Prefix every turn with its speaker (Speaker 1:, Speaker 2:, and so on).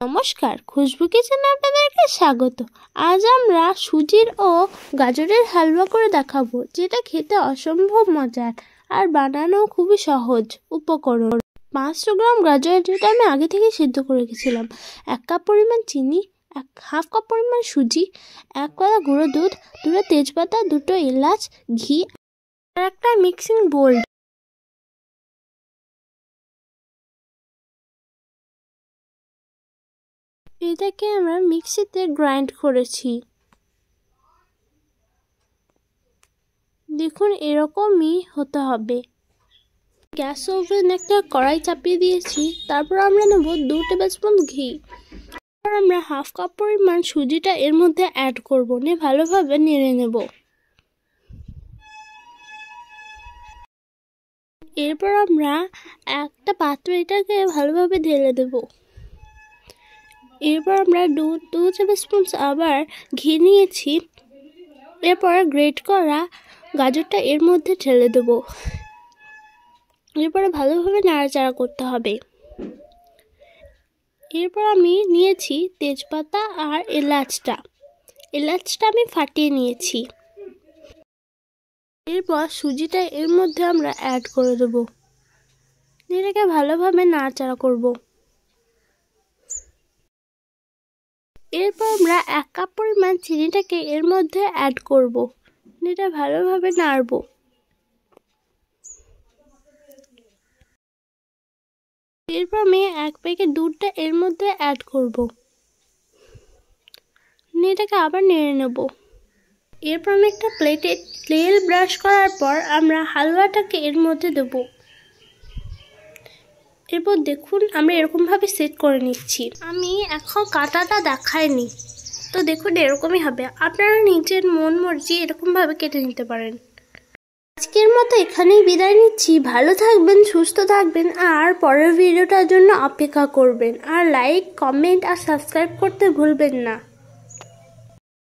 Speaker 1: নমস্কার, খুশবু কিচেনে আপনাদেরকে স্বাগত। আজ আমরা সুজির ও গাজরের হালুয়া করে দেখাবো, যেটা খেতে অসম্ভব মজার আর বানানো খুবই সহজ। উপকরণ: 500 গ্রাম গাজর, যেটা আমি আগে থেকে সিদ্ধ করে রেখেছিলাম, 1 কাপ পরিমাণ চিনি, হাফ কাপ পরিমাণ সুজি, 1 কড়া গুঁড়ো দুধ, 2টা তেজপাতা, 2টো এলাচ, ঘি আর একটা মিক্সিং বোল। এটাকে আমরা মিক্সিতে গ্রাইন্ড করেছি। দেখুন, এরকমই হতে হবে। গ্যাস ওভেনে একটা কড়াই চাপিয়ে দিয়েছি। তারপর আমরা নেব 2 টেবিল স্পুন ঘি। তারপর আমরা হাফ কাপ পরিমাণ সুজিটা এর মধ্যে অ্যাড করব, নিয়ে ভালোভাবে নেড়ে নেব। এরপর আমরা একটা পাত্রে এটাকে ভালোভাবে ঢেলে দেব। এরপর আমরা 2 টেবিল স্পুন আবার ঘি নিয়েছি। এরপর গ্রেট করা গাজরটা এর মধ্যে ঢেলে দেব। এরপরে ভালোভাবে নাড়াচাড়া করতে হবে। এরপর আমি নিয়েছি তেজপাতা আর এলাচটা আমি ফাটিয়ে নিয়েছি। এরপর সুজিটা এর মধ্যে আমরা অ্যাড করে দেব। এটাকে ভালোভাবে নাড়াচাড়া করব। এরপর আমরা 1 কাপ পরিমাণ চিনিটাকে এর মধ্যে অ্যাড করব। এটা ভালোভাবে নাড়ব। এরপর আমি 1 প্যাকেট দুধটা এর মধ্যে অ্যাড করব। এটাকে আবার নেড়ে নেব। এরপর আমি একটা প্লেটে তেল ব্রাশ করার পর আমরা হালুয়াটাকে এর মধ্যে দেব। এরপর দেখুন, আমরা এরকমভাবে সেট করে নিচ্ছি। আমি এখন কাটাটা দেখাইনি, তো দেখুন এরকমই হবে। আপনারা নিজের মন মর্জি এরকমভাবে কেটে নিতে পারেন। আজকের মতো এখানেই বিদায় নিচ্ছি। ভালো থাকবেন, সুস্থ থাকবেন, আর পরের ভিডিওটার জন্য অপেক্ষা করবেন। আর লাইক, কমেন্ট আর সাবস্ক্রাইব করতে ভুলবেন না।